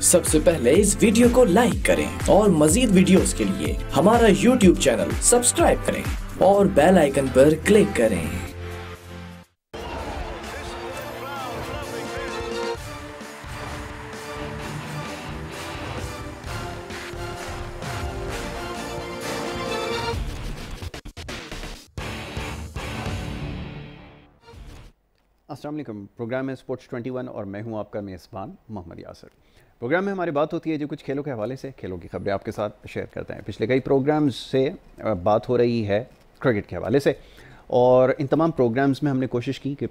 सबसे पहले इस वीडियो को लाइक करें और मजीद वीडियोस के लिए हमारा YouTube चैनल सब्सक्राइब करें और बेल आइकन पर क्लिक करें। अस्सलाम वालेकुम। प्रोग्राम है स्पोर्ट्स 21 और मैं हूं आपका मेज़बान मोहम्मद यासिर। प्रोग्राम में हमारी बात होती है जो कुछ खेलों के हवाले से, खेलों की खबरें आपके साथ शेयर करते हैं। पिछले कई प्रोग्राम्स से बात हो रही है क्रिकेट के हवाले से और इन तमाम प्रोग्राम्स में हमने कोशिश की कि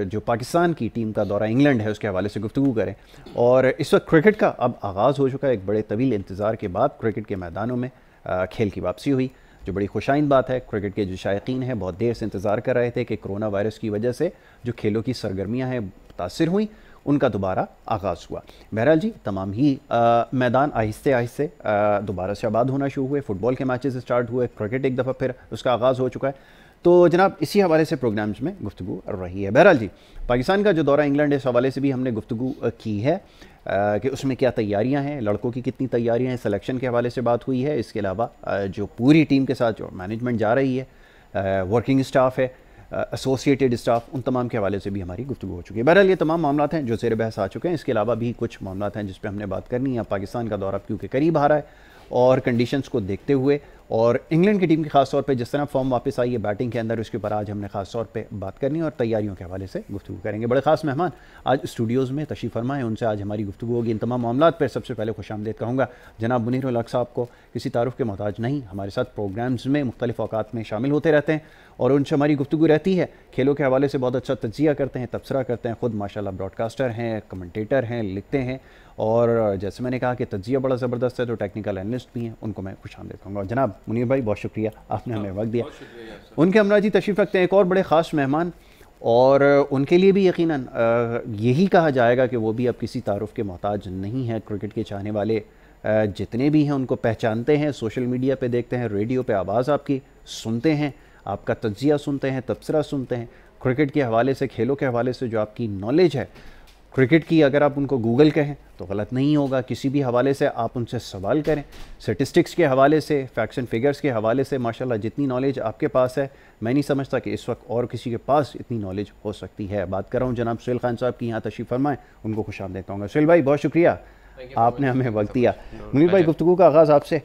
जो पाकिस्तान की टीम का दौरा इंग्लैंड है उसके हवाले से गुफ्तगू करें। और इस वक्त क्रिकेट का अब आगाज़ हो चुका है। एक बड़े तवील इंतज़ार के बाद क्रिकेट के मैदानों में खेल की वापसी हुई, जो बड़ी खुशाइन बात है। क्रिकेट के जो शायकीन हैं बहुत देर से इंतज़ार कर रहे थे कि कोरोना वायरस की वजह से जो खेलों की सरगर्मियां हैं मुतासिर हुई, उनका दोबारा आगाज़ हुआ। बहरहाल जी, तमाम ही मैदान आहिस्ते आहिस्ते दोबारा से आबाद होना शुरू हुए। फुटबॉल के मैचेस स्टार्ट हुए, क्रिकेट एक दफ़ा फिर उसका आगाज़ हो चुका है। तो जनाब इसी हवाले से प्रोग्राम्स में गुफ्तगू रही है। बहरहाल जी, पाकिस्तान का जो दौरा इंग्लैंड है इस हवाले से भी हमने गुफ्तगू की है कि उसमें क्या तैयारियां हैं, लड़कों की कितनी तैयारियां हैं, सिलेक्शन के हवाले से बात हुई है। इसके अलावा जो पूरी टीम के साथ जो मैनेजमेंट जा रही है, वर्किंग स्टाफ है, एसोसिएटेड स्टाफ, उन तमाम के हवाले से भी हमारी गुफ्तगू हो चुकी है। बहरहाल ये तमाम मामला हैं जो ज़ेर बहस आ चुके हैं। इसके अलावा भी कुछ मामला हैं जिस पर हमने बात करनी है। पाकिस्तान का दौरा क्योंकि करीब आ रहा है और कंडीशंस को देखते हुए और इंग्लैंड की टीम की खास तौर पे जिस तरह फॉर्म वापस आई है बैटिंग के अंदर, उसके ऊपर आज हमने खास तौर पे बात करनी है और तैयारियों के हवाले से गुफ्तगू करेंगे। बड़े खास मेहमान आज स्टूडियोज़ में तशरीफ़ फरमा है, उनसे आज हमारी गुफ्तगू होगी। इन तमाम मामलात पर सबसे पहले खुशामदीद कहूँगा जनाब मुनीर उल हक साहब को। किसी तारुफ के मोहताज नहीं, हमारे साथ प्रोग्राम्स में मुख्तलिफ औकात में शामिल होते रहते हैं और उनसे हमारी गुफ्तगू रहती है। खेलों के हवाले से बहुत अच्छा तज्जिया करते हैं, तबसरा करते हैं। ख़ुद माशाल्लाह ब्रॉडकास्टर हैं, कमेंटेटर हैं, लिखते हैं और जैसे मैंने कहा कि तज्जिया बड़ा ज़बरदस्त है, तो टेक्निकल एनालिस्ट भी हैं। उनको मैं खुशामदीद कहूँगा। जनाब मुनीर भाई बहुत शुक्रिया, आपने हमें वक्त दिया। उनके हमरा जी तशरीफ़ रखते हैं एक और बड़े ख़ास मेहमान और उनके लिए भी यकीनन यही कहा जाएगा कि वो भी अब किसी तारुफ के मोहताज नहीं है। क्रिकेट के चाहने वाले जितने भी हैं उनको पहचानते हैं, सोशल मीडिया पे देखते हैं, रेडियो पे आवाज़ आपकी सुनते हैं, आपका तज्जिया सुनते हैं, तबसरा सुनते हैं। क्रिकेट के हवाले से, खेलों के हवाले से जो आपकी नॉलेज है क्रिकेट की, अगर आप उनको गूगल कहें तो गलत नहीं होगा। किसी भी हवाले से आप उनसे सवाल करें, स्टेटिस्टिक्स के हवाले से, फैक्ट्स एंड फिगर्स के हवाले से माशाल्लाह जितनी नॉलेज आपके पास है, मैं नहीं समझता कि इस वक्त और किसी के पास इतनी नॉलेज हो सकती है। बात कर रहा हूँ जनाब सुहेल खान साहब की, यहाँ तशरीफ़ फरमाएँ, उनको खुशामदीद कहूँगा। सुहेल भाई बहुत शुक्रिया, आपने हमें वक्त दिया। मुनीर भाई गुफ्तगू का आगाज़ आपसे।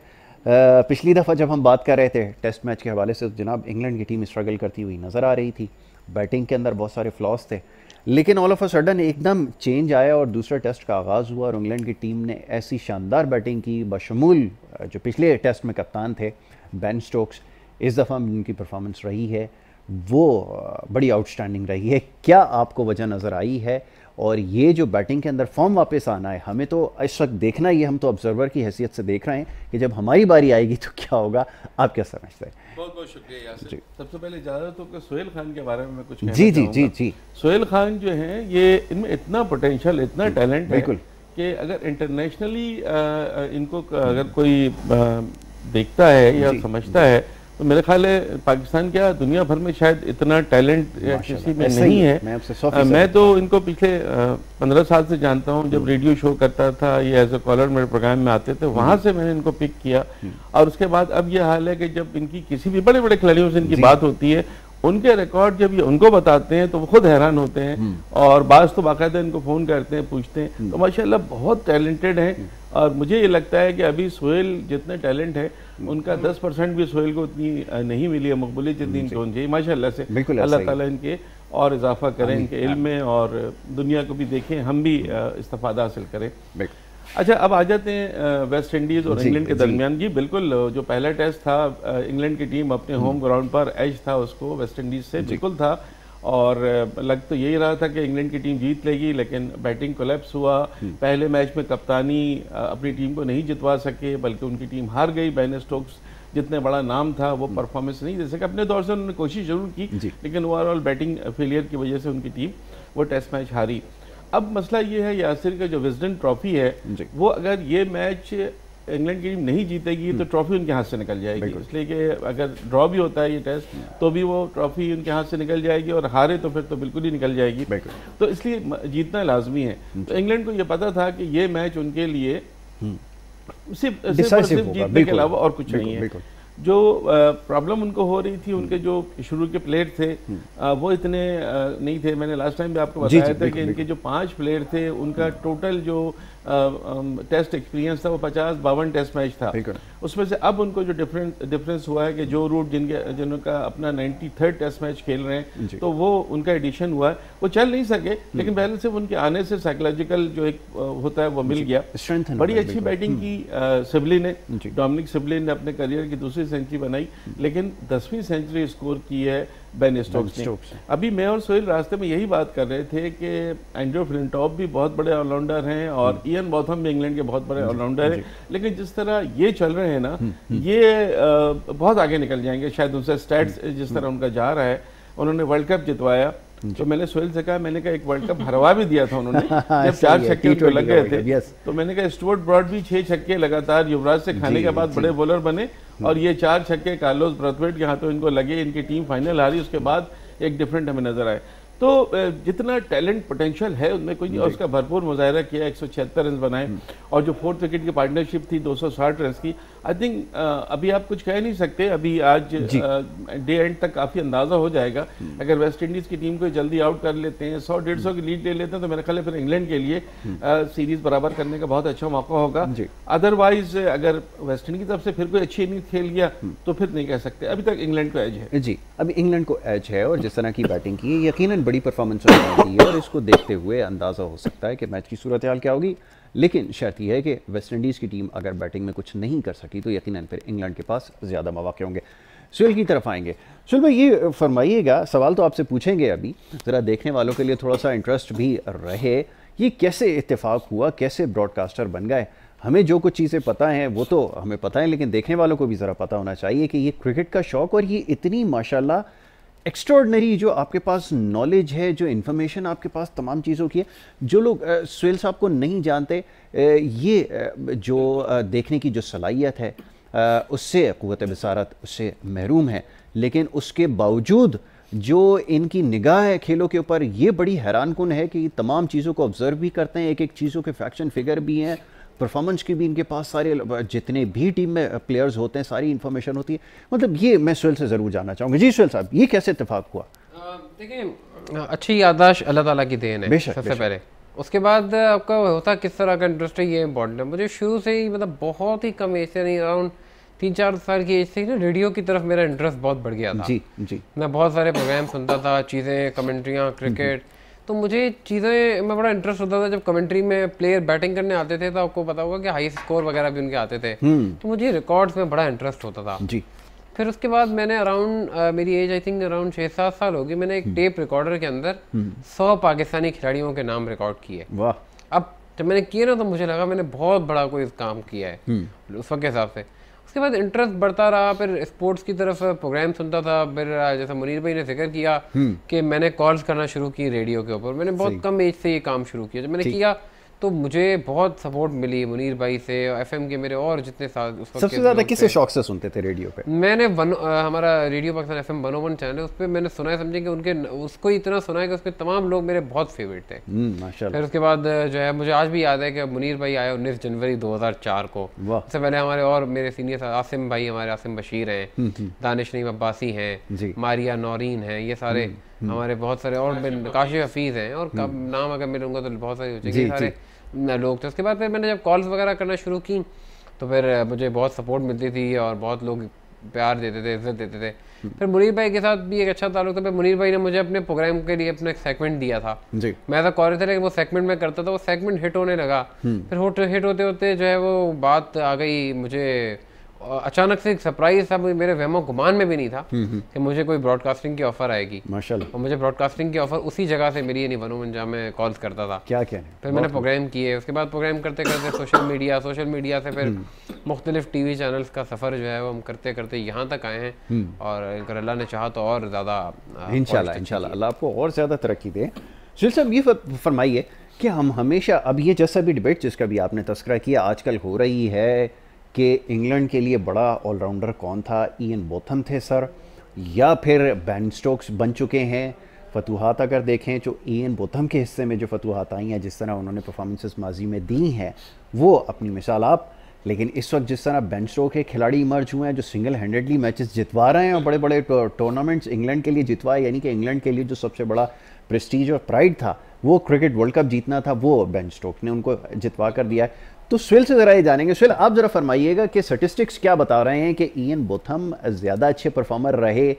पिछली दफ़ा जब हम बात कर रहे थे टेस्ट मैच के हवाले से, जनाब इंग्लैंड की टीम स्ट्रगल करती हुई नज़र आ रही थी, बैटिंग के अंदर बहुत सारे फ्लॉज थे, लेकिन ऑल ऑफ अ सडन एकदम चेंज आया और दूसरा टेस्ट का आगाज़ हुआ और इंग्लैंड की टीम ने ऐसी शानदार बैटिंग की, बशमूल जो पिछले टेस्ट में कप्तान थे बेन स्टोक्स, इस दफ़ा उनकी परफॉर्मेंस रही है वो बड़ी आउटस्टैंडिंग रही है। क्या आपको वजह नज़र आई है और ये जो बैटिंग के अंदर फॉर्म वापस आना है, हमें तो इस वक्त देखना ही है, हम तो ऑब्जर्वर की हैसियत से देख रहे हैं कि जब हमारी बारी आएगी तो क्या होगा, आप क्या समझते हैं? बहुत बहुत शुक्रिया यासिर। सबसे पहले इजाज़त हो कि सुहेल खान के बारे में मैं कुछ कहना जी जी चाहूँगा। जी जी सुहेल खान जो हैं ये, इनमें इतना पोटेंशियल, इतना टैलेंट है बिल्कुल कि अगर इंटरनेशनली इनको अगर कोई देखता है या समझता है तो मेरे ख्याल है पाकिस्तान क्या दुनिया भर में शायद इतना टैलेंट किसी में नहीं है। मैं तो इनको पिछले 15 साल से जानता हूँ। जब रेडियो शो करता था, ये एज ए कॉलर मेरे प्रोग्राम में आते थे, वहाँ से मैंने इनको पिक किया और उसके बाद अब ये हाल है कि जब इनकी किसी भी बड़े बड़े खिलाड़ियों से इनकी बात होती है, उनके रिकॉर्ड जब ये उनको बताते हैं तो वो खुद हैरान होते हैं और बाज़ तो बाकायदा इनको फ़ोन करते हैं, पूछते हैं। तो माशाल्लाह बहुत टैलेंटेड हैं और मुझे ये लगता है कि अभी सोहेल जितने टैलेंट है उनका 10% भी सोहेल को उतनी नहीं मिली है मकबूलियत जितनी इनकी होनी चाहिए। माशाल्लाह से अल्लाह ताला इनके और इजाफा करें इनके इल्म में और दुनिया को भी देखें, हम भी इस्तिफादा हासिल करें। अच्छा, अब आ जाते हैं वेस्ट इंडीज़ और इंग्लैंड के दरमियान। जी बिल्कुल, जो पहला टेस्ट था इंग्लैंड की टीम अपने होम ग्राउंड पर एज था उसको वेस्ट इंडीज़ से बिल्कुल था और लग तो यही रहा था कि इंग्लैंड की टीम जीत लेगी, लेकिन बैटिंग कोलैप्स हुआ। पहले मैच में कप्तानी अपनी टीम को नहीं जितवा सके बल्कि उनकी टीम हार गई। बेन स्टोक्स जितने बड़ा नाम था वो परफॉर्मेंस नहीं दे सके। अपने दौर से उन्होंने कोशिश जरूर की लेकिन ओवरऑल बैटिंग फेलियर की वजह से उनकी टीम वो टेस्ट मैच हारी। अब मसला ये है यासिर का जो विजडन ट्रॉफी है वो, अगर ये मैच इंग्लैंड की टीम नहीं जीतेगी तो ट्रॉफी उनके हाथ से निकल जाएगी, इसलिए कि अगर ड्रॉ भी होता है ये टेस्ट तो भी वो ट्रॉफी उनके हाथ से निकल जाएगी, और हारे तो फिर तो बिल्कुल ही निकल जाएगी। तो इसलिए जीतना लाजमी है। तो इंग्लैंड को ये पता था कि ये मैच उनके लिए सिर्फ जीतने के अलावा और कुछ नहीं है। जो प्रॉब्लम उनको हो रही थी, उनके जो शुरू के प्लेयर थे वो इतने नहीं थे। मैंने लास्ट टाइम भी आपको बताया था कि इनके जो 5 प्लेयर थे उनका टोटल जो टेस्ट एक्सपीरियंस था वो 50-52 टेस्ट मैच था। उसमें से अब उनको जो डिफरेंस हुआ है कि जो रूट जिनका अपना 93rd टेस्ट मैच खेल रहे हैं तो वो उनका एडिशन हुआ है। वो चल नहीं सके लेकिन पहले से उनके आने से साइकोलॉजिकल जो एक होता है वो मिल गया। बड़ी अच्छी बैटिंग की सिबली ने, डोमिनिक सिबली ने अपने करियर की दूसरी सेंचुरी बनाई, लेकिन 10वीं सेंचुरी स्कोर की है बेन स्टोक्स ने। अभी मैं और सोहेल रास्ते में यही बात कर रहे थे कि एंड्रू फ्लिंटॉफ भी बहुत बड़े ऑलराउंडर हैं और इयन बॉथम भी इंग्लैंड के बहुत बड़े ऑलराउंडर हैं, लेकिन जिस तरह ये चल रहे हैं ना ये बहुत आगे निकल जाएंगे शायद उनसे। स्टैट्स जिस तरह उनका जा रहा है, उन्होंने वर्ल्ड कप जितवाया, तो मैंने सोहेल से कहा, मैंने कहा एक वर्ल्ड कप हरवा भी दिया था उन्होंने जब 4 छक्के लग गए थे। तो मैंने कहा स्टुअर्ट ब्रॉड भी 6 छक्के लगातार युवराज से खाने के बाद बड़े बॉलर बने, और ये 4 छक्के कार्लोस ब्रथवेट के हाथों इनको लगे, इनकी टीम फाइनल हारी, उसके बाद एक डिफरेंट हमें नजर आए। तो जितना टैलेंट पोटेंशियल है उनमें कोई नहीं, और उसका भरपूर मुजाहरा किया, 176 रन बनाए, और जो 4th विकेट की पार्टनरशिप थी 260 रन की। आई थिंक अभी आप कुछ कह नहीं सकते, अभी आज डे एंड तक काफ़ी अंदाज़ा हो जाएगा। अगर वेस्ट इंडीज़ की टीम को जल्दी आउट कर लेते हैं, 100-150 की लीड ले लेते हैं, तो मेरा ख्याल है फिर इंग्लैंड के लिए सीरीज़ बराबर करने का बहुत अच्छा मौका होगा। अदरवाइज अगर वेस्ट इंडीज की तरफ से फिर कोई अच्छी इनिंग खेल गया तो फिर नहीं कह सकते, अभी तक इंग्लैंड को एज है। जी, अभी इंग्लैंड को एज है, और जिस तरह की बैटिंग की यकीनन बड़ी परफॉर्मेंस होती है, और इसको देखते हुए अंदाज़ा हो सकता है कि मैच की सूरत हाल क्या होगी। लेकिन शर्त यह है कि वेस्ट इंडीज़ की टीम अगर बैटिंग में कुछ नहीं कर सकी तो यकीनन फिर इंग्लैंड के पास ज़्यादा मौके होंगे। सुहेल की तरफ आएंगे। सुहेल भाई, ये फरमाइएगा, सवाल तो आपसे पूछेंगे अभी, ज़रा देखने वालों के लिए थोड़ा सा इंटरेस्ट भी रहे, ये कैसे इत्तेफाक हुआ, कैसे ब्रॉडकास्टर बन गए? हमें जो कुछ चीज़ें पता हैं वो तो हमें पता है, लेकिन देखने वालों को भी ज़रा पता होना चाहिए कि ये क्रिकेट का शौक़ और ये इतनी माशाल्लाह एक्स्ट्रॉर्डनरी जो आपके पास नॉलेज है, जो इन्फॉर्मेशन आपके पास तमाम चीज़ों की है, जो लोग सुहेल साहब को नहीं जानते, ये जो देखने की जो सलाहियत है उससे क़ुव्वत बसारत उससे महरूम है, लेकिन उसके बावजूद जो इनकी निगाह है खेलों के ऊपर, ये बड़ी हैरान कुन है कि तमाम चीज़ों को ऑब्ज़र्व भी करते हैं, एक एक चीज़ों के फैक्शन फिगर भी हैं, परफॉर्मेंस की भी इनके पास सारे, जितने भी टीम में प्लेयर्स होते हैं सारी इन्फॉर्मेशन होती है। मतलब ये मैं सुहेल से ज़रूर जानना चाहूँगा। जी सुहेल साहब, ये कैसे इत्तेफाक हुआ? देखिए, अच्छी याददाश्त अल्लाह ताला की देन है सबसे पहले, उसके बाद आपका होता किस तरह का इंटरेस्ट है ये इंपॉर्टेंट है। मुझे शुरू से ही मतलब बहुत ही कम एज से, नहीं अराउंड 3-4 साल की एज से ना रेडियो की तरफ मेरा इंटरेस्ट बहुत बढ़ गया था। जी जी, मैं बहुत सारे प्रोग्राम सुनता था, चीज़ें, कमेंट्रियाँ, क्रिकेट, तो मुझे चीज़ें में बड़ा इंटरेस्ट होता था। जब कमेंट्री में प्लेयर बैटिंग करने आते थे तो आपको पता होगा कि हाई स्कोर वगैरह भी उनके आते थे, तो मुझे रिकॉर्ड्स में बड़ा इंटरेस्ट होता था। जी। फिर उसके बाद मैंने अराउंड मेरी एज आई थिंक अराउंड 6-7 साल होगी, मैंने एक टेप रिकॉर्डर के अंदर 100 पाकिस्तानी खिलाड़ियों के नाम रिकॉर्ड किए। वाह। अब जब मैंने किए ना तो मुझे लगा मैंने बहुत बड़ा कोई काम किया है उस वक्त के हिसाब से। उसके बाद इंटरेस्ट बढ़ता रहा, फिर स्पोर्ट्स की तरफ प्रोग्राम सुनता था। फिर जैसा मुनीर भाई ने जिक्र किया कि मैंने कॉल्स करना शुरू की रेडियो के ऊपर, मैंने बहुत कम एज से ये काम शुरू किया। जब मैंने किया तो मुझे बहुत सपोर्ट मिली मुनीर भाई से, एफएम के मेरे और जितने साथ उस वक्त। सबसे ज़्यादा किसे शौक से सुनते थे रेडियो पे? मैंने हमारा रेडियो पाकिस्तान एफएम 101 चैनल है, उस पर मैंने सुना है, समझे कि उनके उसको इतना सुना है कि उस पर तमाम लोग मेरे बहुत फेवरेट थे। माशाल्लाह। फिर उसके बाद जो है मुझे आज भी याद है कि मुनीर भाई आए 19 जनवरी 2004 को। उससे पहले हमारे और मेरे सीनियर आसिम भाई, हमारे आसिम बशीर हैं, दानिश नईम अब्बासी हैं, मारिया नौरीन हैं, ये सारे हमारे बहुत सारे, और काशिफ हफीज़ हैं, और नाम अगर मैं लूँगा तो बहुत सारे हो जाएंगे, सारे लोग थे। उसके बाद फिर मैंने जब कॉल्स वगैरह करना शुरू की तो फिर मुझे बहुत सपोर्ट मिलती थी और बहुत लोग प्यार देते थे, इज्जत देते थे। फिर मुनीर भाई के साथ भी एक अच्छा ताल्लुक था। फिर मुनीर भाई ने मुझे अपने प्रोग्राम के लिए अपना एक सेगमेंट दिया था जी। मैं ऐसा कॉल था लेकिन वो सेगमेंट में करता था, वो सेगमेंट हिट होने लगा। फिर हिट होते होते जो है वो बात आ गई, मुझे अचानक से एक सरप्राइज था, मेरे वहमो गुमान में भी नहीं था कि मुझे कोई ब्रॉडकास्टिंग की ऑफर आएगी माशाल्लाह। और मुझे ब्रॉडकास्टिंग की ऑफर उसी जगह से मिली, यानी 101 जहाँ मैं कॉल्स करता था। क्या क्या फिर मैंने प्रोग्राम किए। उसके बाद प्रोग्राम करते करते सोशल मीडिया से फिर मुख्तलिफ टीवी चैनल्स का सफ़र जो है वो हम करते करते यहाँ तक आए हैं, और अगर अल्लाह ने चाहा तो और ज़्यादा इंशाल्लाह अल्लाह आपको और ज़्यादा तरक्की दे। सुहेल साहब, ये फरमाइए कि हम हमेशा, अब ये जैसा भी डिबेट जिसका भी आपने तस्करा किया आजकल हो रही है कि इंग्लैंड के लिए बड़ा ऑलराउंडर कौन था? इयन बोथम थे सर, या फिर बेन स्टोक्स बन चुके हैं? फतूहात अगर देखें जो इयन बोथम के हिस्से में जो फतूहात आई हैं, जिस तरह उन्होंने परफॉर्मेंसेस माजी में दी हैं, वो अपनी मिसाल आप। लेकिन इस वक्त जिस तरह बेन स्टोक्स के खिलाड़ी इमर्ज हुए हैं जो सिंगल हैंडेडली मैचेस जितवा रहे हैं और बड़े बड़े टूर्नामेंट्स इंग्लैंड के लिए जितवाए, यानी कि इंग्लैंड के लिए जो सबसे बड़ा प्रेस्टीज और प्राइड था वो क्रिकेट वर्ल्ड कप जीतना था, वो बेन स्टोक्स ने उनको जितवा कर दिया है। तो स्विल से ज़रा ये जानेंगे। स्विल, आप ज़रा फरमाइएगा कि स्टेटिस्टिक्स क्या बता रहे हैं कि इयन बोथम ज़्यादा अच्छे परफॉर्मर रहे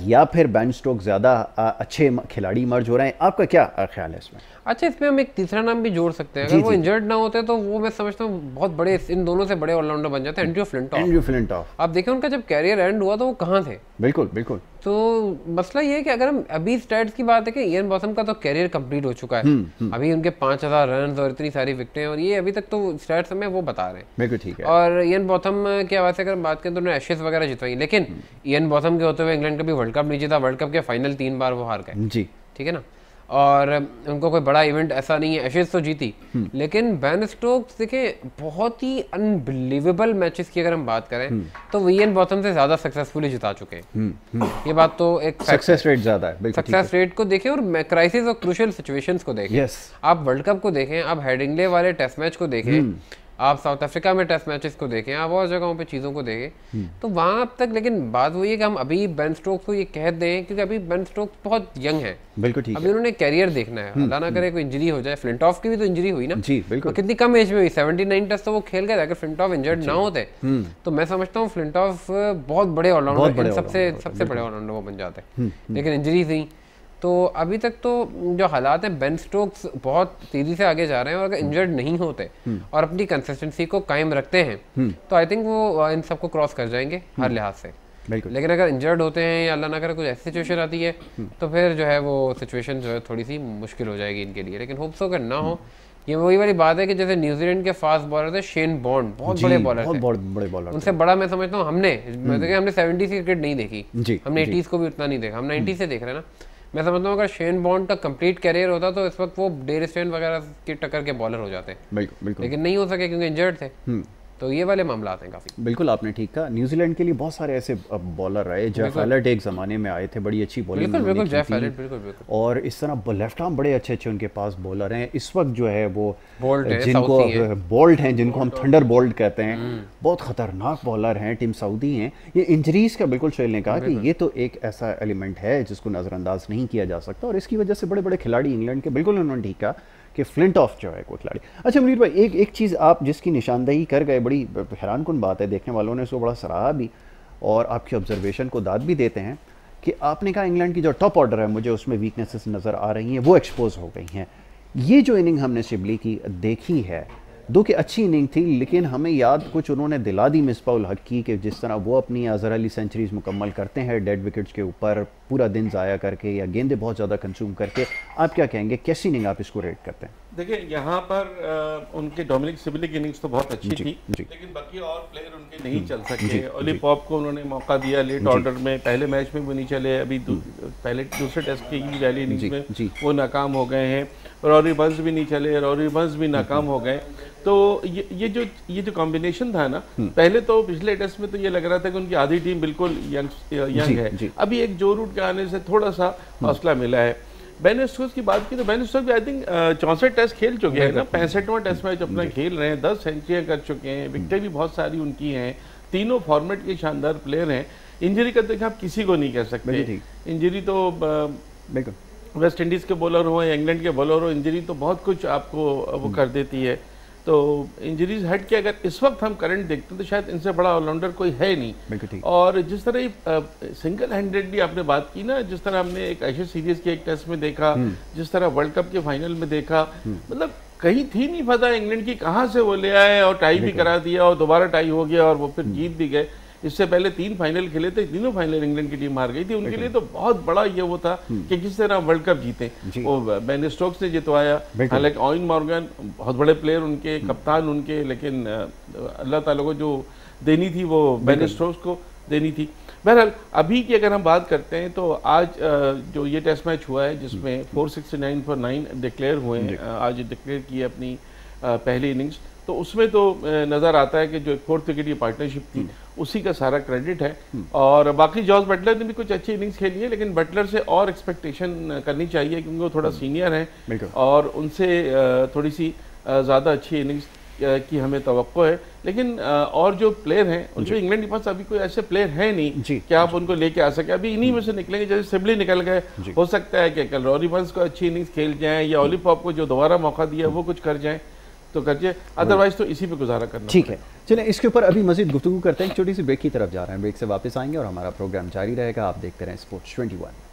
या फिर बेन स्टोक्स ज़्यादा अच्छे खिलाड़ी इमर्ज हो रहे हैं? आपका क्या ख्याल है इसमें? अच्छा, इसमें हम एक तीसरा नाम भी जोड़ सकते हैं। अगर वो इंजर्ड ना होते तो वो मैं समझता हूँ बहुत बड़े, इन दोनों से बड़े ऑलराउंडर बन जाते हैं। एंड्रयू फ्लिंटॉफ, आप देखें उनका जब कैरियर एंड हुआ तो वो कहाँ थे? बिल्कुल बिल्कुल। तो मसला ये है कि अगर हम अभी स्टैट्स की बात है कि इयन बॉथम का तो कैरियर कंप्लीट हो चुका है, अभी उनके 5000 रन और इतनी सारी विकेटें, और ये अभी तक तो स्टैट्स हमें वो बता रहे हैं। बिल्कुल ठीक है। और इयन बॉथम के हवाले से अगर बात करें तो उन्होंने एशेज वगैरह जितवाई, लेकिन इयन बॉथम के होते हुए इंग्लैंड कभी वर्ल्ड कप नहीं जीता। वर्ल्ड कप के फाइनल 3 बार वो हार गए जी, ठीक है ना। और उनको कोई बड़ा इवेंट ऐसा नहीं है, एशेज तो जीती, लेकिन बेन स्टोक्स देखिए बहुत ही अनबिलीवेबल मैचेस की अगर हम बात करें तो वो इयन बॉथम से ज्यादा सक्सेसफुली जिता चुके हैं। ये बात तो एक सक्सेस रेट ज्यादा है, सक्सेस रेट को देखें और क्राइसिस और क्रूशियल सिचुएशंस को देखें। आप वर्ल्ड कप को देखें, आप हेडिंग्ले वाले टेस्ट मैच को देखें, आप साउथ अफ्रीका में टेस्ट मैचेस को देखें, आप और जगहों पे चीज़ों को देखें, तो वहाँ अब तक, लेकिन बात वही है कि हम अभी बेन स्टोक्स को ये कह दें क्योंकि अभी बेन स्टोक्स बहुत यंग है। बिल्कुल ठीक है। अभी उन्होंने कैरियर देखना है, अल्लाह ना करे कोई इंजरी हो जाए। फ्लिंटॉफ की भी तो इंजरी हुई ना जी, बिल्कुल। कितनी कम एज में हुई, 79 टेस्ट तो वो खेल गए। अगर फ्लिंटॉफ इंजर्ड ना होते तो मैं समझता हूँ फ्लिंटॉफ बहुत बड़े ऑलराउंडर, सबसे बड़े ऑलराउंडर वो बन जाते, लेकिन इंजरी थी। तो अभी तक तो जो हालात हैं, बेन स्टोक्स बहुत तेजी से आगे जा रहे हैं, और अगर इंजर्ड नहीं होते और अपनी कंसिस्टेंसी को कायम रखते हैं तो आई थिंक वो इन सबको क्रॉस कर जाएंगे हर लिहाज से। लेकिन अगर इंजर्ड होते हैं या अल्लाह ना करे कुछ ऐसी सिचुएशन आती है तो फिर जो है वो सिचुएशन जो है थोड़ी सी मुश्किल हो जाएगी इनके लिए। लेकिन होप्स अगर ना हो, ये वही वाली बात है कि जैसे न्यूजीलैंड के फास्ट बॉलर थे शेन बॉन्ड, बहुत बड़े बॉलर थे, उनसे बड़ा मैं समझता हूँ हमने 70s की क्रिकेट नहीं देखी, हमने 80s को भी उतना नहीं देखा, हम 90s से देख रहे हैं ना। मैं समझता हूँ अगर शेन बॉन्ड का कंप्लीट कैरियर होता तो इस वक्त वो डेल स्टेन वगैरह की टक्कर के बॉलर हो जाते, लेकिन नहीं हो सके क्योंकि इंजर्ड थे। तो ये वाले मामला आते हैं काफ़ी। बिल्कुल आपने ठीक कहा। न्यूजीलैंड के लिए बहुत सारे ऐसे बॉलर रहे, जेफ एलर्ट एक ज़माने में आए थे, बड़ी अच्छी बॉलिंग, बिल्कुल जेफ एलर्ट, बिल्कुल। और इस तरह लेफ्ट आर्म बड़े अच्छे अच्छे उनके पास बॉलर हैं इस वक्त जो है वो जिनको बोल्ट हैं, जिनको हम थंडर बोल्ट कहते हैं, बहुत ख़तरनाक बॉलर हैं, टीम सऊदी हैं। ये इंजरीज़ का बिल्कुल शैल ने कहा कि ये तो एक ऐसा एलिमेंट है जिसको नज़रअंदाज नहीं किया जा सकता, और इसकी वजह से बड़े बड़े खिलाड़ी इंग्लैंड के, बिल्कुल उन्होंने ठीक कहा कि फ्लिंटॉफ जो है कोई खिलाड़ी। अच्छा मुनीर भाई, एक चीज़ आप जिसकी निशानदेही कर गए, बड़ी हैरान कुन बात है, देखने वालों ने इसको बड़ा सराहा भी और आपकी ऑब्जर्वेशन को दाद भी देते हैं कि आपने कहा इंग्लैंड की जो टॉप ऑर्डर है मुझे उसमें वीकनेसेस नज़र आ रही हैं, वो एक्सपोज हो गई हैं। ये जो इनिंग हमने शिबली की देखी है, दो कि अच्छी इनिंग थी, लेकिन हमें याद कुछ उन्होंने दिला दी मिसबाह-उल हक की कि जिस तरह वो अपनी अज़हर अली सेंचुरीज मुकम्मल करते हैं डेड विकेट्स के ऊपर पूरा दिन ज़ाया करके या गेंदें बहुत ज़्यादा कंज्यूम करके। आप क्या कहेंगे, कैसी इनिंग आप इसको रेट करते हैं? देखिए यहाँ पर उनके डोमिनिक सिबली की इनिंग्स तो बहुत अच्छी थी, लेकिन बाकी और प्लेयर उनके नहीं चल सके। ओली पॉप को उन्होंने मौका दिया लेट ऑर्डर में, पहले मैच में वो नहीं चले, अभी पहले दूसरे टेस्ट की पहली इनिंग्स में वो नाकाम हो गए हैं। रॉरी बर्न्स भी नहीं चले, रॉरी बर्न्स भी नाकाम हो गए। तो ये जो कॉम्बिनेशन था ना, पहले तो पिछले टेस्ट में तो ये लग रहा था कि उनकी आधी टीम बिल्कुल यंग है, अभी एक जो रूट के आने से थोड़ा सा हौसला मिला है। बेन स्टोक्स की बात की तो बेन स्टोक्स भी आई थिंक 64 टेस्ट खेल चुके हैं ना, 65वां टेस्ट मैच अपना खेल रहे हैं, 10 सेंचुरियाँ कर चुके हैं, विकेटें भी बहुत सारी उनकी हैं, तीनों फॉर्मेट के शानदार प्लेयर हैं। इंजरी का देखिए आप किसी को नहीं कह सकते, इंजरी तो वेस्ट इंडीज़ के बॉलर हो या इंग्लैंड के बॉलर हो, इंजरी तो बहुत कुछ आपको वो कर देती है। तो इंजरीज हट के अगर इस वक्त हम करंट देखते हैं तो शायद इनसे बड़ा ऑलराउंडर कोई है नहीं। और जिस तरह सिंगल हैंडेडली आपने बात की ना, जिस तरह हमने एक एशिया सीरीज के एक टेस्ट में देखा, जिस तरह वर्ल्ड कप के फाइनल में देखा, मतलब कहीं थी नहीं पता इंग्लैंड की कहाँ से वो ले आए और टाई भी करा दिया और दोबारा टाई हो गया और वो फिर जीत भी गए। इससे पहले 3 फाइनल खेले थे, तीनों फाइनल इंग्लैंड की टीम हार गई थी। उनके लिए तो बहुत बड़ा ये वो था कि किस तरह वर्ल्ड कप जीते। वो बेन स्टोक्स ने जितवाया, हालांकि ऑयन मॉर्गन बहुत बड़े प्लेयर उनके, कप्तान उनके, लेकिन अल्लाह ताला को जो देनी थी वो बेन स्टोक्स को देनी थी। बहरहाल अभी की अगर हम बात करते हैं तो आज जो ये टेस्ट मैच हुआ है जिसमें 469 for 9 डिक्लेयर हुए हैं, आज डिक्लेयर की अपनी पहली इनिंग्स, तो उसमें तो नज़र आता है कि जो 4th विकेट की पार्टनरशिप थी उसी का सारा क्रेडिट है। और बाकी जॉस बटलर ने भी कुछ अच्छी इनिंग्स खेली है, लेकिन बटलर से और एक्सपेक्टेशन करनी चाहिए क्योंकि वो थोड़ा सीनियर हैं और उनसे थोड़ी सी ज़्यादा अच्छी इनिंग्स की हमें तवक्को है। लेकिन और जो प्लेयर हैं उनसे इंग्लैंड के पास अभी कोई ऐसे प्लेयर है नहीं कि आप उनको लेके आ सके। अभी इन्हीं में से निकलेंगे, जैसे सिबली निकल गए, हो सकता है कि कल रॉरी बर्न्स को अच्छी इनिंग्स खेल जाएं या ओली पॉप को जो दोबारा मौका दिया वो कुछ कर जाएं तो कर जाए, अदरवाइज तो इसी पे गुजारा करना। ठीक है, चलें इसके ऊपर अभी मजीद गुफ्तगू करते हैं। एक छोटी सी ब्रेक की तरफ जा रहे हैं, ब्रेक से वापस आएंगे और हमारा प्रोग्राम जारी रहेगा। आप देखते रहें स्पोर्ट्स 21।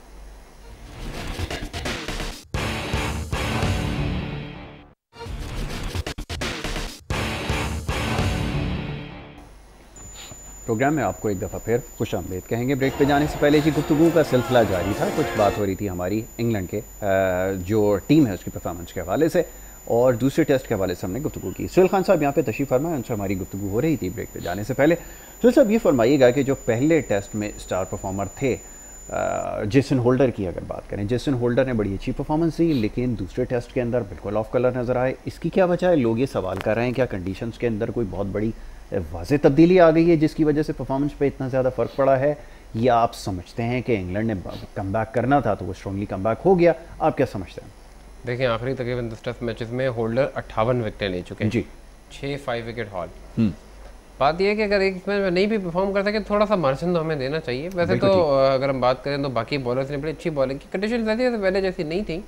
प्रोग्राम में आपको एक दफ़ा फिर खुश आमदीद कहेंगे। ब्रेक पे जाने से पहले जी गुफ्तगू का सिलसिला जारी था। कुछ बात हो रही थी हमारी इंग्लैंड के जो टीम है उसकी परफॉर्मेंस के हवाले से और दूसरे टेस्ट के हवाले से हमने गुफ्तगू की। सुहेल खान साहब यहाँ पे तशरीफ़ फरमाए, उनसे हमारी गुफ्तगू हो रही थी ब्रेक पे जाने से पहले। सुहेल साहब ये फरमाइएगा कि जो पहले टेस्ट में स्टार परफॉर्मर थे जेसन होल्डर की अगर बात करें, जेसन होल्डर ने बड़ी अच्छी परफॉर्मेंस दी लेकिन दूसरे टेस्ट के अंदर बिल्कुल ऑफ कलर नज़र आए। इसकी क्या वजह है? लोग ये सवाल कर रहे हैं क्या कंडीशंस के अंदर कोई बहुत बड़ी वाज़ेह तब्दीली आ गई है जिसकी वजह से परफॉर्मेंस पे इतना ज़्यादा फ़र्क पड़ा है, या आप समझते हैं कि इंग्लैंड ने कम बैक करना था तो वो स्ट्रांगली कम बैक हो गया? आप क्या समझते हैं? देखिए आखिरी तकरीबन 10 टेस्ट मैचेस में होल्डर 58 विकेटें ले चुके हैं जी, 6 5 विकेट हॉल। बात यह है कि अगर एक मैच में नहीं भी परफॉर्म कर सके थोड़ा सा मार्जिन तो हमें देना चाहिए। वैसे तो अगर हम बात करें तो बाकी बॉलर्स ने बड़ी अच्छी बॉलिंग की, कंडीशन वैसे पहले जैसी नहीं थी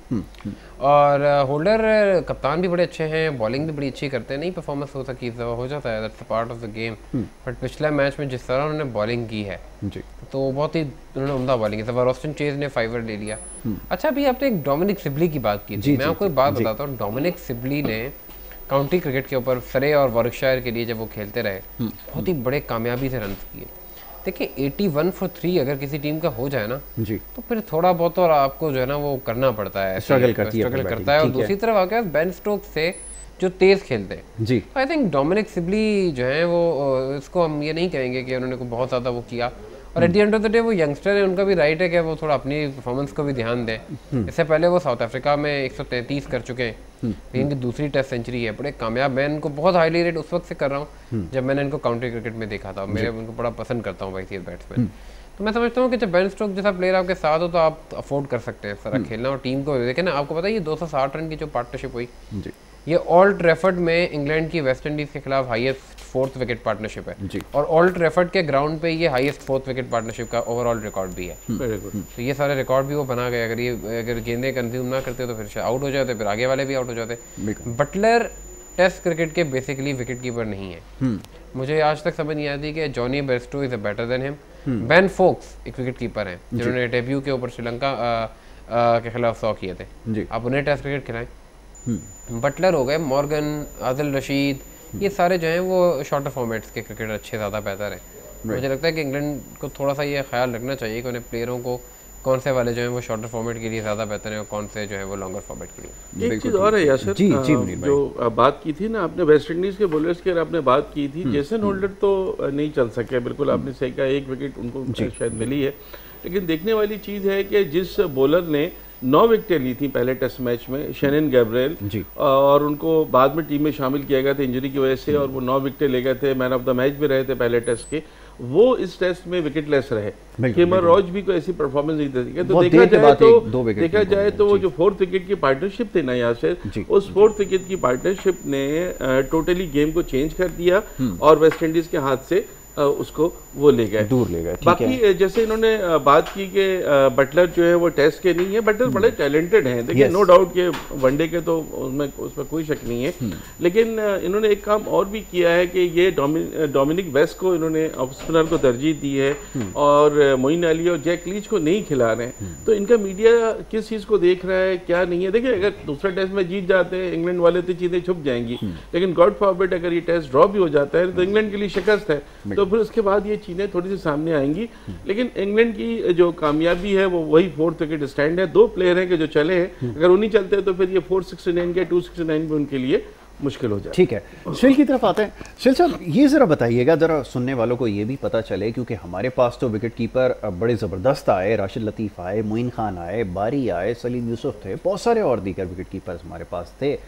और होल्डर कप्तान भी बड़े अच्छे हैं, बॉलिंग भी बड़ी अच्छी करते हैं। नहीं परफॉर्मेंस हो सकी हो जाता है, that's a part of the game. But पिछले मैच में जिस तरह उन्होंने बॉलिंग की है तो बहुत ही उन्होंने उम्दा बॉलिंग की। रॉस्टन चेज ने 5 ले लिया। अच्छा अभी आपने एक डोमिनिक सिबली की बात की थी, मैं आपको एक बात बताता हूँ। डोमिनिक सिबली ने काउंटी क्रिकेट के ऊपर सरे और वॉर्कशायर के लिए जब वो खेलते रहे बहुत ही बड़े कामयाबी से रन किए। देखिए 81 for 3 अगर किसी टीम का हो जाए ना जी तो फिर थोड़ा बहुत और आपको जो है ना वो करना पड़ता है, स्ट्रगल करता है। और दूसरी तरफ आके बेन स्टोक्स से जो तेज खेलते हैं जी, आई थिंक डोमिनिक सिबली जो है वो इसको हम ये नहीं कहेंगे कि उन्होंने को बहुत ज़्यादा वो किया। और at the end of the day वो यंगस्टर है, उनका भी राइट है कि वो थोड़ा अपनी परफॉर्मेंस को भी ध्यान दें। इससे पहले वो साउथ अफ्रीका में 133 कर चुके हैं, इनकी दूसरी टेस्ट सेंचुरी है, बड़े कामयाब। मैं इनको बहुत हाईली रेट उस वक्त से कर रहा हूँ जब मैंने इनको काउंटी क्रिकेट में देखा था। मैं उनको बड़ा पसंद करता हूँ वैसे बैट्समैन। तो मैं समझता हूँ कि जब बेन स्टोक्स जैसा प्लेयर आपके साथ हो तो आप अफोर्ड कर सकते हैं सारा खेलना और टीम को देखें ना। आपको पता है ये 260 रन की जो पार्टनरशिप हुई ये ओल्ड ट्रैफर्ड में इंग्लैंड की वेस्ट इंडीज के खिलाफ हाईएस्ट 4th विकेट पार्टनरशिप है जी। और ओल्ड ट्रैफर्ड के ग्राउंड पे ये हाईएस्ट 4th विकेट पार्टनरशिप का ओवरऑल रिकॉर्ड भी है। तो ये सारे रिकॉर्ड भी वो बना गए। अगर गेंदें कंज्यूम ना करते तो फिर आउट हो जाते, फिर आगे वाले भी आउट हो जाते। बटलर टेस्ट क्रिकेट के बेसिकली विकेट कीपर नहीं है। मुझे आज तक समझ नहीं आती कि Jonny Bairstow is better than him. Ben Foakes एक विकेट कीपर हैं जिन्होंने डेब्यू के ऊपर श्रीलंका के खिलाफ 100 किए थे। आप उन्हें टेस्ट क्रिकेट खिलाएं। बटलर हो गए, मॉर्गन, आदिल रशीद, ये सारे जो हैं वो शॉर्टर फॉर्मेट्स के क्रिकेटर अच्छे ज़्यादा बेहतर हैं। मुझे लगता है कि इंग्लैंड को थोड़ा सा ये ख्याल रखना चाहिए कि उन्हें प्लेयरों को कौन से वाले जो हैं वो शॉर्टर फॉर्मेट के लिए ज़्यादा बेहतर हैं और कौन से जो है वो लॉन्गर फॉर्मेट के लिए। एक चीज़ और है यासर, जो बात की थी ना आपने वेस्ट इंडीज़ के बॉलर्स की आपने बात की थी, जेसन होल्डर तो नहीं चल सके, बिल्कुल आपने सही कहा, 1 विकेट उनको शायद मिली है। लेकिन देखने वाली चीज़ है कि जिस बॉलर ने 9 विकेटें ली थी पहले टेस्ट मैच में, शेनन गैब्रियल, और उनको बाद में टीम में शामिल किया गया था इंजरी की वजह से और वो 9 विकेटें ले गए थे, मैन ऑफ द मैच भी रहे थे पहले टेस्ट के। वो इस टेस्ट में विकेटलेस रहे। केमर रॉज भी कोई ऐसी परफॉर्मेंस नहीं दे। तो देखा जाए तो वो जो 4th विकेट की पार्टनरशिप थी ना यासर, उस 4th विकेट की पार्टनरशिप ने टोटली गेम को चेंज कर दिया और वेस्ट इंडीज के हाथ से उसको वो ले गए, दूर ले गए। बाकी जैसे इन्होंने बात की कि बटलर जो है वो टेस्ट के नहीं है, बटलर बड़े टैलेंटेड हैं, देखिए नो डाउट के वनडे के तो उसमें कोई शक नहीं है। लेकिन इन्होंने एक काम और भी किया है कि ये डोमिनिक वेस्ट को इन्होंने ऑफ स्पिनर को तरजीह दी है और मोइन अली और जैक लीच को नहीं खिला रहे हैं। तो इनका मीडिया किस चीज़ को देख रहा है क्या नहीं है। देखिए अगर दूसरा टेस्ट में जीत जाते हैं इंग्लैंड वाले तो चीज़ें छुप जाएंगी, लेकिन गॉड फॉरबिड अगर ये टेस्ट ड्रॉ भी हो जाता है तो इंग्लैंड के लिए शिकस्त है, तो फिर उसके बाद ये चीज़ें थोड़ी सी सामने आएंगी। लेकिन इंग्लैंड की जो कामयाबी है वो वही 4th विकेट स्टैंड है। 2 प्लेयर हैं कि जो चले हैं, अगर उन्हीं चलते हैं तो फिर ये 469 के 269 भी उनके लिए मुश्किल हो जाए। ठीक है, सुहेल की तरफ आते हैं। सुहेल साहब ये ज़रा बताइएगा, ज़रा सुनने वालों को ये भी पता चले, क्योंकि हमारे पास तो विकेट कीपर बड़े ज़बरदस्त आए, राशिद लतीफ़ आए, मोइन खान आए, बारी आए, सलीम यूसुफ थे, बहुत सारे और दीगर विकेट कीपर्स हमारे पास थे।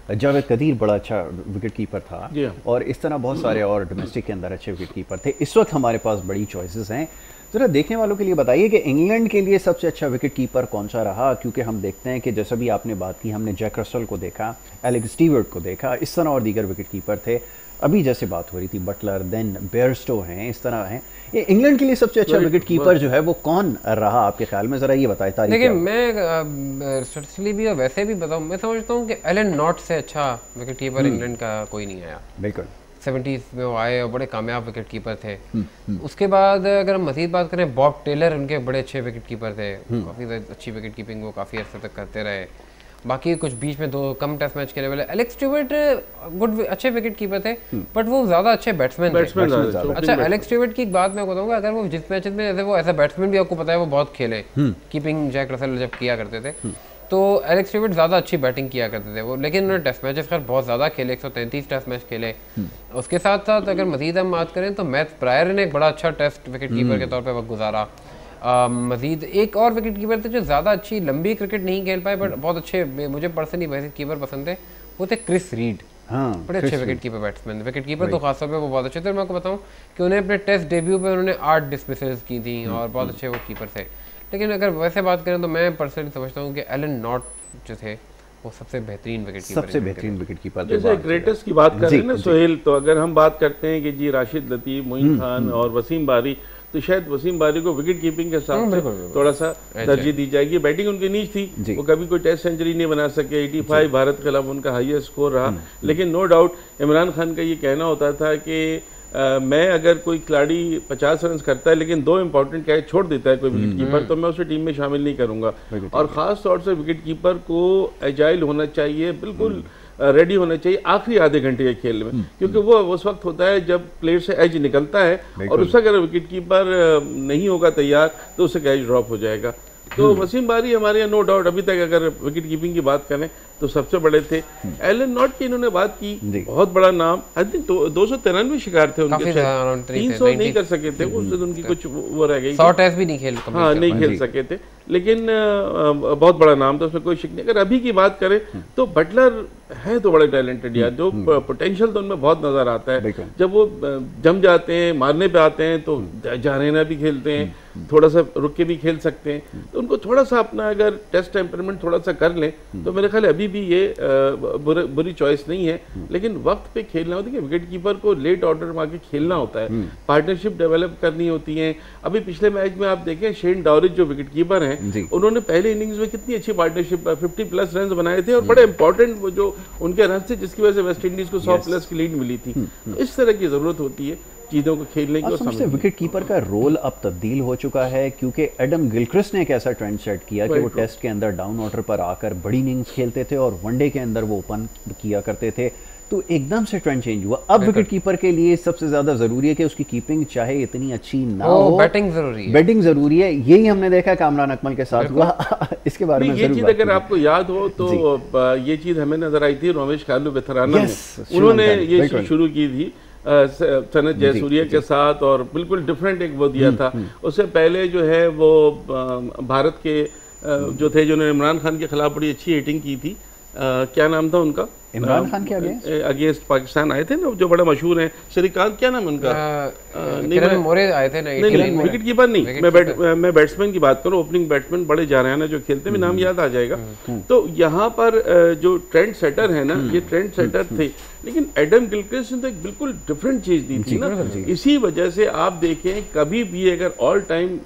जावेद कदीर बड़ा अच्छा विकेट कीपर था और इस तरह बहुत सारे और डोमेस्टिक के अंदर अच्छे विकेट कीपर थे। इस वक्त हमारे पास बड़ी चॉइसेस हैं। ज़रा देखने वालों के लिए बताइए कि इंग्लैंड के लिए सबसे अच्छा विकेट कीपर कौन सा रहा, क्योंकि हम देखते हैं कि जैसा भी आपने बात की, हमने जैक रसल को देखा, एलेक्स स्टीवर्ट को देखा, इस तरह और दीगर विकेट कीपर थे। अभी जैसे बात हो रही थी बटलर, देन बेयरस्टो हैं, इस तरह हैं। ये इंग्लैंड के लिए सबसे अच्छा विकेट कीपर जो है वो कौन रहा आपके ख्याल में, ज़रा ये बताएं। देखिए मैं स्ट्रेटजिकली भी और वैसे भी बताऊं, मैं समझता हूं कि एलन नॉट से अच्छा विकेट कीपर इंग्लैंड का कोई नहीं आया। बिल्कुल 70s में वो आए और बड़े कामयाब विकेट कीपर थे। उसके बाद अगर हम मज़ीद बात करें, बॉब टेलर उनके बड़े अच्छे विकेट कीपर थे, काफ़ी अच्छी विकेट कीपिंग वो काफ़ी अर्से तक करते रहे। बाकी कुछ बीच में 2 कम टेस्ट मैच खेलने वाले, एलेक्स स्टीवर्ट गुड अच्छे विकेट कीपर थे बट वो ज़्यादा अच्छे बैट्समैन थे। अच्छा, एलेक्स स्टीवर्ट की एक बात मैं बताऊंगा, अगर वो जिस मैच में जैसे वो एज अ बैट्समैन भी आपको पता है वो बहुत खेले, कीपिंग जैक रसल जब किया करते थे तो एलेक्स स्टीवर्ट ज़्यादा अच्छी बैटिंग किया करते थे वो, लेकिन उन्होंने टेस्ट मैचेस खैर बहुत ज़्यादा खेले, 133 टेस्ट मैच खेले। उसके साथ साथ अगर मज़ीद हम बात करें तो मैथ प्रायर ने एक बड़ा अच्छा टेस्ट विकेट कीपर के तौर पर वक्त गुजारा। मज़ीद एक और विकेट कीपर थे जो ज़्यादा अच्छी लंबी क्रिकेट नहीं खेल पाए बट बहुत अच्छे, मुझे पर्सनली विकेट कीपर पसंद थे, वो थे क्रिस रीड। बड़े अच्छे wicket keeper batsman, wicket keeper तो खासतौर पे वो बहुत अच्छे थे। मैं आपको बताऊं कि उन्हें अपने टेस्ट डेब्यू पे उन्होंने 8 डिसमिसल्स की थी और बहुत अच्छे वो कीपर थे। लेकिन अगर वैसे बात करें तो मैं पर्सनली समझता हूँ कि एलन नॉट जो थे वो सबसे बेहतरीन विकेट कीपर, सबसे बेहतरीन विकेट कीपर। जैसे ग्रेटेस्ट की बात कर रहे हैं ना सोहेल, तो अगर हम बात करते हैं कि जी राशिद लतीफ़, मोइन खान और वसीम बारी, तो शायद वसीम बारी को विकेट कीपिंग के साथ थोड़ा सा तरजीह दी जाएगी। बैटिंग उनकी नीच थी, वो कभी कोई टेस्ट सेंचुरी नहीं बना सके, 85 भारत के खिलाफ उनका हाईएस्ट स्कोर रहा। लेकिन नो डाउट इमरान खान का ये कहना होता था कि मैं अगर कोई खिलाड़ी 50 रन करता है लेकिन 2 इंपॉर्टेंट कैच छोड़ देता है कोई विकेट कीपर, तो मैं उसे टीम में शामिल नहीं करूंगा। और ख़ास तौर से विकेट कीपर को एजाइल होना चाहिए, बिल्कुल रेडी होना चाहिए आखिरी आधे घंटे के खेल में, क्योंकि वो उस वक्त होता है जब प्लेयर से एज निकलता है और उससे अगर विकेट कीपर नहीं होगा तैयार तो उससे कैच ड्रॉप हो जाएगा। तो वसीम बारी हमारे यहाँ नो डाउट अभी तक अगर विकेट कीपिंग की बात करें तो सबसे बड़े थे। एलन नॉट की इन्होंने बात की, बहुत बड़ा नाम, आई थिंक 293 शिकार थे उनके, 300 नहीं कर सके थे, उस दिन उनकी कुछ वो रह गई, 100 टेस्ट भी नहीं खेल, हाँ नहीं खेल सके थे, लेकिन बहुत बड़ा नाम था, उसमें कोई शिक नहीं। अगर अभी की बात करें तो बटलर है तो बड़े टैलेंटेड यार, जो पोटेंशियल तो उनमें बहुत नजर आता है। जब वो जम जाते हैं, मारने पे आते हैं तो जारेना भी खेलते हैं, थोड़ा सा रुक के भी खेल सकते हैं, तो उनको थोड़ा सा अपना अगर टेस्ट टेम्परामेंट थोड़ा सा कर लें तो मेरे ख्याल अभी भी ये बुरी चॉइस नहीं है। लेकिन वक्त पे खेलना होता है, विकेट कीपर को लेट ऑर्डर में आके खेलना होता है, पार्टनरशिप डेवलप करनी होती है। अभी पिछले मैच में आप देखें शेन डॉरिच जो विकेट कीपर हैं, उन्होंने पहले इनिंग्स में कितनी अच्छी पार्टनरशिप 50+ रन बनाए थे और बड़े इंपॉर्टेंट वो जो उनके रन थे जिसकी वजह से वेस्ट इंडीज को 100+ की लीड मिली थी। इस तरह की जरूरत होती है चीज़ों को खेलने की। समझते विकेट कीपर का रोल अब तब्दील हो चुका है, क्योंकि एडम गिलक्रिस्ट ने एक ऐसा ट्रेंड सेट किया कि वो टेस्ट के अंदर डाउन ऑर्डर पर आकर बड़ी इनिंग्स खेलते थे और वनडे के अंदर वो ओपन किया करते थे, तो एकदम से ट्रेंड चेंज हुआ। अब विकेट कीपर के लिए सबसे ज्यादा जरूरी है कि उसकी कीपिंग चाहे इतनी अच्छी ना हो, बैटिंग जरूरी है, बैटिंग जरूरी है। यही हमने देखा कामरान अकमल के साथ हुआ। इसके बारे में ये चीज अगर आपको याद हो तो ये चीज हमें नजर आई थी रोमेश खालू बेथराना में, उन्होंने ये चीज शुरू की थी सनत जयसूर्या के साथ और बिल्कुल डिफरेंट एक वो दिया था। उससे पहले जो है वो भारत के जो थे जिन्होंने इमरान खान के खिलाफ बड़ी अच्छी हिटिंग की थी, क्या नाम था उनका, इमरान खान के अगेंस्ट पाकिस्तान आए थे ना, जो बड़ा मशहूर है, श्रीकांत क्या नाम उनका, किरण मोरे आए थे ना, नहीं विकेट कीपर नहीं, मैं बैट्समैन की बात करूँ, ओपनिंग बैट्समैन बड़े जारहाना जो खेलते हैं, नाम याद आ जाएगा। तो यहाँ पर जो ट्रेंड सेटर है ना, ये ट्रेंड सेटर थे, लेकिन एडम गिलक्रिस्ट ने तो एक बिल्कुल डिफरेंट चीज दी थी ना। इसी वजह से आप देखें कभी भी अगर ऑल टाइम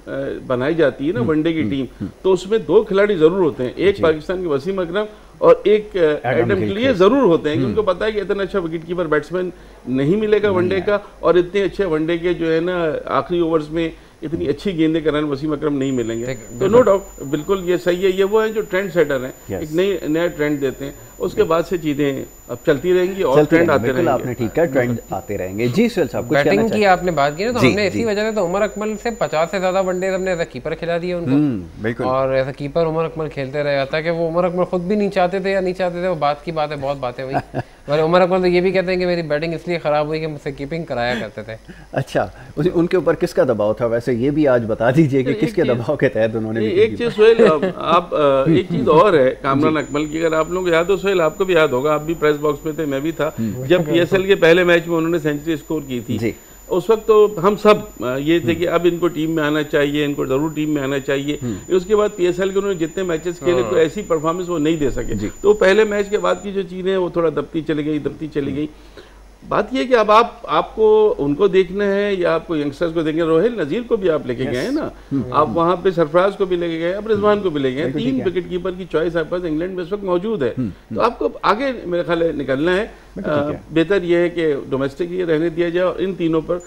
बनाई जाती है ना वनडे की टीम, तो उसमें 2 खिलाड़ी जरूर होते हैं, एक पाकिस्तान के वसीम अकरम और एक एडम के लिए जरूर होते हैं, क्योंकि पता है कि इतना अच्छा विकेट कीपर बैट्समैन नहीं मिलेगा वनडे का, और इतने अच्छे वनडे के जो है ना आखिरी ओवर्स में इतनी अच्छी गेंदें करने वसीम अकरम नहीं मिलेंगे। तो नो डाउट बिल्कुल ये सही है, ये वो है जो ट्रेंड सेटर हैं, एक नया ट्रेंड देते हैं, उसके बाद से चीजें अब चलती रहेंगी और ट्रेंड आते रहेंगे। आपने ठीक है, ट्रेंड आते रहेंगे। जी सुहेल साहब, कुछ बैटिंग की आपने बात की ना, तो हमने इसी वजह से तो उमर अकमल से 50 से ज्यादा वनडे हमने एज अ कीपर खिला दिए उनको, और as a keeper Umar Akmal खेलते रहे, था कि वो उमर अकमल खुद भी नहीं चाहते थे या नहीं चाहते थे, वो बात की बात है, बहुत बातें हुई। और उमर अकमल तो ये भी कहते हैं कि मेरी बैटिंग इसलिए खराब हुई कि मुझसे कीपिंग कराया करते थे। अच्छा, उनके ऊपर किसका दबाव था वैसे, ये भी आज बता दीजिए कि किसके दबाव के तहत उन्होंने। एक चीज सोहेल, आप एक चीज और है कामरान अकमल की, अगर आप लोग याद हो सोहेल, आपको भी याद होगा, आप भी प्रेस प्रेस बॉक्स में थे, मैं भी था जब PSL के पहले मैच में उन्होंने सेंचुरी स्कोर की थी। उस वक्त तो हम सब ये थे कि अब इनको टीम में आना चाहिए, इनको जरूर टीम में आना चाहिए। उसके बाद PSL के उन्होंने जितने मैचेस खेले तो ऐसी परफॉर्मेंस वो नहीं दे सके, तो पहले मैच के बाद की जो चीज़ें वो थोड़ा दबती चली गई। बात ये कि अब आपको उनको देखना है या आपको यंगस्टर्स को देखना है। रोहिल नज़ीर को भी आप लेके गए हैं ना, आप वहाँ पे सरफराज को भी लेके गए, अब रिजवान को भी लेके गए। 3 विकेट कीपर की चॉइस आपके पास इंग्लैंड में इस वक्त मौजूद है, तो आपको आगे मेरे ख्याल निकलना है। बेहतर यह है कि डोमेस्टिक ये रहने दिया जाए और इन तीनों पर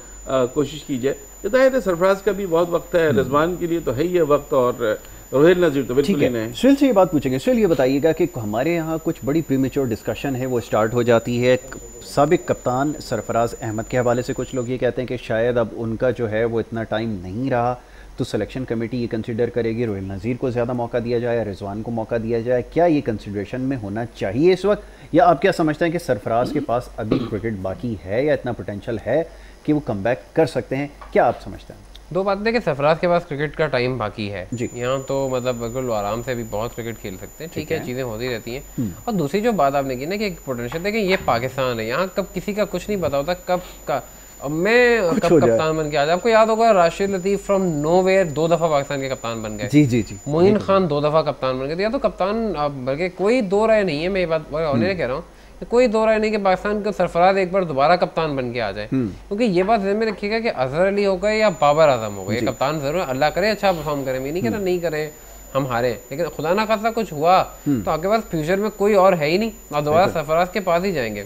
कोशिश की जाए। जाहिर है सरफराज का भी बहुत वक्त है, रिजवान के लिए तो है ही है वक्त, और रोहिल नज़ीर तो बिल्कुल ही नहीं। सुहेल से ये बात पूछेंगे। सुहेल ये बताइएगा कि हमारे यहाँ कुछ बड़ी प्रीमेच्योर डिस्कशन है वो स्टार्ट हो जाती है साबिक कप्तान सरफराज अहमद के हवाले से। कुछ लोग ये कहते हैं कि शायद अब उनका जो है वो इतना टाइम नहीं रहा, तो सिलेक्शन कमेटी ये कंसिडर करेगी रोहिल नज़ीर को ज़्यादा मौका दिया जाए या रिजवान को मौका दिया जाए। क्या ये कंसिडरेशन में होना चाहिए इस वक्त, या आप क्या समझते हैं कि सरफराज के पास अभी क्रिकेट बाकी है या इतना पोटेंशियल है कि वो कमबैक कर सकते हैं? क्या आप समझते हैं? दो बातें कि सरफराज के पास क्रिकेट का टाइम बाकी है यहाँ, तो मतलब बिल्कुल आराम से भी बहुत क्रिकेट खेल सकते हैं, ठीक है, चीज़ें होती रहती हैं। और दूसरी जो बात आपने की ना कि पोटेंशियल, देखें ये पाकिस्तान है, यहाँ कब किसी का कुछ नहीं पता होता, कब का मैं कब कप्तान बन के आ जाए। आपको याद होगा राशिद लतीफ़ फ्रॉम नोवेयर 2 दफ़ा पाकिस्तान के कप्तान बन गए। जी। मोइन खान 2 दफ़ा कप्तान बन गए। या तो कप्तान बल्कि कोई दो राय नहीं है, मैं ये बात होने कह रहा हूँ, कोई दो राय नहीं कि पाकिस्तान का सरफराज एक बार दोबारा कप्तान बन के आ जाए, क्योंकि ये बात ध्यान में रखिएगा कि अजहर अली हो गए या बाबर आजम हो गए, कप्तान जरूर अल्लाह करे अच्छा परफॉर्म करें, नहीं कह रहा नहीं करें हम हारे, लेकिन खुदा ना खासा कुछ हुआ तो आपके पास फ्यूचर में कोई और है ही नहीं, आप दोबारा सरफराज के पास ही जाएंगे।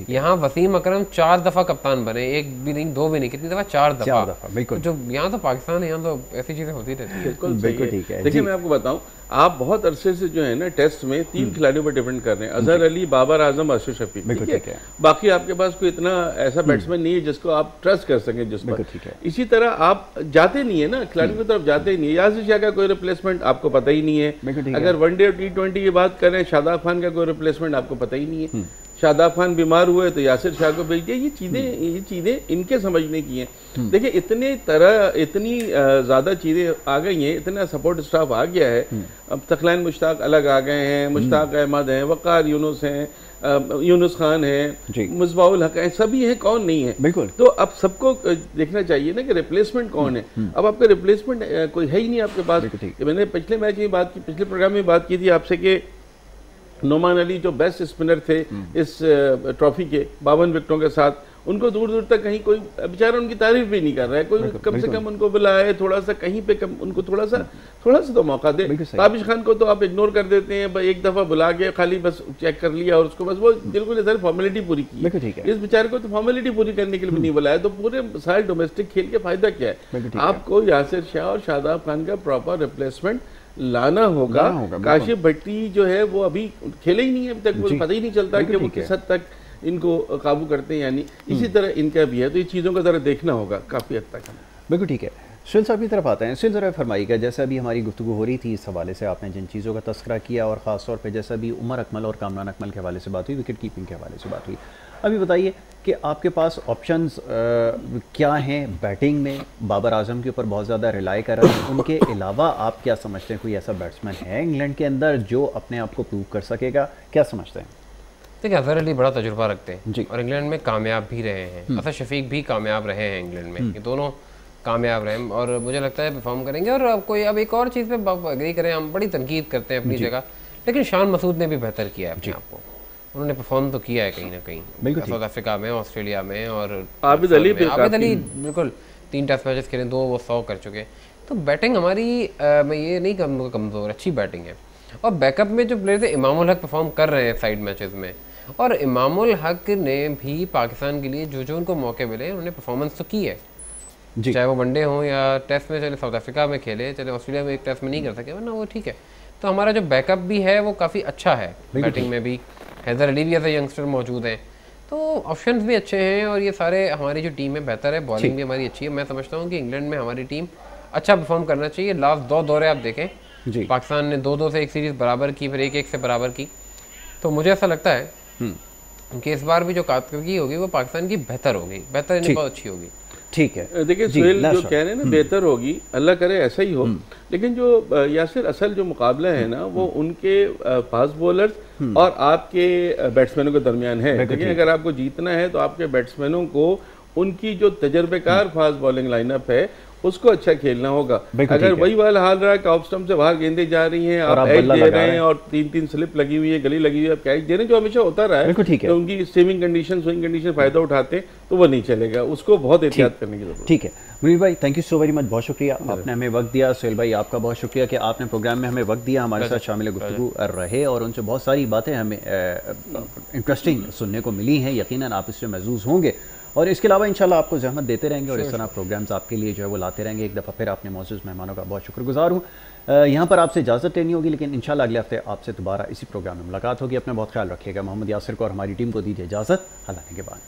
यहाँ वसीम अकरम 4 दफा कप्तान बने, एक भी नहीं, 2 भी नहीं, कितनी दफा? 4 दफा। बिल्कुल। जो यहाँ तो पाकिस्तान है, यहाँ तो ऐसी चीजें होती रहती है। बिल्कुल ठीक है। देखिए मैं आपको बताऊं, आप बहुत अरसे से जो है ना टेस्ट में 3 खिलाड़ियों पर डिपेंड कर रहे हैं, अजहर अली, बाबर आजम, अशरफ शफी, ठीक है। बाकी आपके पास कोई इतना ऐसा बैट्समैन नहीं है जिसको आप ट्रस्ट कर सकें जिस पर। इसी तरह आप जाते नहीं है ना खिलाड़ियों की तरफ, जाते ही नहीं है। यासिर शाह का कोई रिप्लेसमेंट आपको पता ही नहीं है। अगर वनडे और T20 की बात करें, शादाब खान का कोई रिप्लेसमेंट आपको पता ही नहीं है। शादाब खान बीमार हुए तो यासिर शाह को भेज दिया। ये चीज़ें इनके समझने की हैं। देखिए इतनी ज़्यादा चीज़ें आ गई हैं, इतना सपोर्ट स्टाफ आ गया है। अब तखलाइन मुश्ताक अलग आ गए हैं, मुश्ताक अहमद हैं, वक़ार यूनुस हैं, यूनुस खान है, मुसबाउल हक है, सभी हैं, कौन नहीं है। बिल्कुल। तो अब सबको देखना चाहिए ना कि रिप्लेसमेंट कौन है। अब आपका रिप्लेसमेंट कोई है ही नहीं आपके पास। मैंने पिछले मैच में बात की, पिछले प्रोग्राम में बात की थी आपसे कि नोमान अली जो बेस्ट स्पिनर थे इस ट्रॉफी के 52 विकेटों के साथ, उनको दूर दूर तक कहीं कोई बेचारा उनकी तारीफ भी नहीं कर रहा है कोई। कम से कम उनको बुलाए, थोड़ा सा कहीं पे उनको थोड़ा सा तो मौका दे। ताबिश खान को तो आप इग्नोर कर देते हैं, एक दफा बुला के खाली बस चेक कर लिया और उसको बस वो बिल्कुल सारी फॉर्मेलिटी पूरी की। इस बेचारे को तो फॉर्मेलिटी पूरी करने के लिए भी नहीं बुलाया, तो पूरे सारे डोमेस्टिक खेल के फायदा क्या है। आपको यासिर शाह और शादाब खान का प्रॉपर रिप्लेसमेंट लाना होगा। काशिफ भट्टी जो है वो अभी खेले ही नहीं है, अभी तक वो पता ही नहीं चलता कि वो किस हद तक इनको काबू करते हैं, यानी इसी तरह इनका भी है। तो ये चीज़ों का ज़रा देखना होगा काफ़ी हद तक। बिल्कुल ठीक है। सुहेल साहब की तरफ आते हैं। सुहेल ज़रा फरमाइएगा, जैसे अभी हमारी गुफ्तगू हो रही थी इस हवाले से, आपने जिन चीज़ों का तस्करा किया और ख़ास तौर पे जैसे अभी उमर अकमल और कामरान अकमल के हवाले से बात हुई, विकेट कीपिंग के हवाले से बात हुई, अभी बताइए कि आपके पास ऑप्शंस क्या हैं बैटिंग में? बाबर आजम के ऊपर बहुत ज़्यादा रिलाई कर रहे हैं, उनके अलावा आप क्या समझते हैं कोई ऐसा बैट्समैन है इंग्लैंड के अंदर जो अपने आप को प्रूव कर सकेगा? क्या समझते हैं? देखिए अजहर अली बड़ा तजुर्बा रखते हैं और इंग्लैंड में कामयाब भी रहे हैं, असद शफीक भी कामयाब रहे हैं इंग्लैंड में, ये दोनों कामयाब रहे और मुझे लगता है परफॉर्म करेंगे। और अब एक और चीज़ पे एग्री करें, हम बड़ी तनकीद करते हैं अपनी जगह, लेकिन शान मसूद ने भी बेहतर किया है अपने आप को, उन्होंने परफॉर्म तो किया है कहीं ना कहीं, साउथ अफ्रीका में, ऑस्ट्रेलिया में, और आबिद अली बिल्कुल 3 टेस्ट मैचेस खेले, 2 वो 100 कर चुके। तो बैटिंग हमारी मैं ये नहीं कहूँगा कमज़ोर, अच्छी बैटिंग है। और बैकअप में जो प्लेयर थे, इमामुल हक परफॉर्म कर रहे हैं साइड मैचेस में, और इमामुल हक ने भी पाकिस्तान के लिए जो उनको मौके मिले उन्होंने परफॉर्मेंस तो की है, चाहे वो वनडे हो या टेस्ट में। चले साउथ अफ्रीका में खेले, चले ऑस्ट्रेलिया में एक टेस्ट में नहीं कर सके, वरना वो ठीक है। तो हमारा जो बैकअप भी है वो काफ़ी अच्छा है, बैटिंग में भी हैदर अली भी ऐसे यंगस्टर मौजूद हैं, तो ऑप्शंस भी अच्छे हैं। और ये सारे हमारी जो टीम है बेहतर है, बॉलिंग भी हमारी अच्छी है। मैं समझता हूँ कि इंग्लैंड में हमारी टीम अच्छा परफॉर्म करना चाहिए। लास्ट 2 दौरे आप देखें, पाकिस्तान ने 2-2 से एक सीरीज़ बराबर की, फिर 1-1 से बराबर की। तो मुझे ऐसा लगता है कि इस बार भी जो कारकर्दगी होगी वो पाकिस्तान की बेहतर होगी, बेहतर नहीं बहुत अच्छी होगी। ठीक है। देखिए सुहेल जो कह रहे हैं ना बेहतर होगी, अल्लाह करे ऐसा ही हो, लेकिन जो यासिर असल जो मुकाबला है ना वो उनके फास्ट बॉलर्स और आपके बैट्समैनों के दरमियान है। देखिए अगर आपको जीतना है तो आपके बैट्समैनों को उनकी जो तजर्बेकार फास्ट बॉलिंग लाइनअप है उसको अच्छा खेलना होगा। अगर वही वाला हाल रहा है कि ऑफ स्टंप से बाहर गेंदें जा रही हैं, आप एज दे रहे हैं और 3-3 स्लिप लगी हुई है, गली लगी हुई है, आप कैच दे रहे हैं, जो हमेशा होता रहा है, तो उनकी स्विंग कंडीशन फायदा उठाते हैं तो वो नहीं चलेगा, उसको बहुत एहतियात करने की जरूरत है। ठीक है मुनीर भाई, thank you so very much, बहुत शुक्रिया आपने हमें वक्त दिया। सुहेल भाई आपका बहुत शुक्रिया कि आपने प्रोग्राम में हमें वक्त दिया, हमारे साथ शामिल गुफ्तगू रहे और उनसे बहुत सारी बातें हमें इंटरेस्टिंग सुनने को मिली हैं। यकीनन आप इससे महसूस होंगे और इसके अलावा इंशाल्लाह आपको ज़हमत देते रहेंगे और इस तरह प्रोग्राम्स आपके लिए जो है वो लाते रहेंगे। एक दफ़ा फिर अपने मौजूद मेहमानों का बहुत शुक्रगुजार हूँ। यहाँ पर आपसे इजाज़त लेनी होगी, लेकिन इंशाल्लाह अगले हफ्ते आपसे दोबारा इसी प्रोग्राम में मुलाकात होगी। अपना बहुत ख्याल रखिएगा। मोहम्मद यासिर को और हमारी टीम को दीजिए इजाज़त। हलाने के बाद।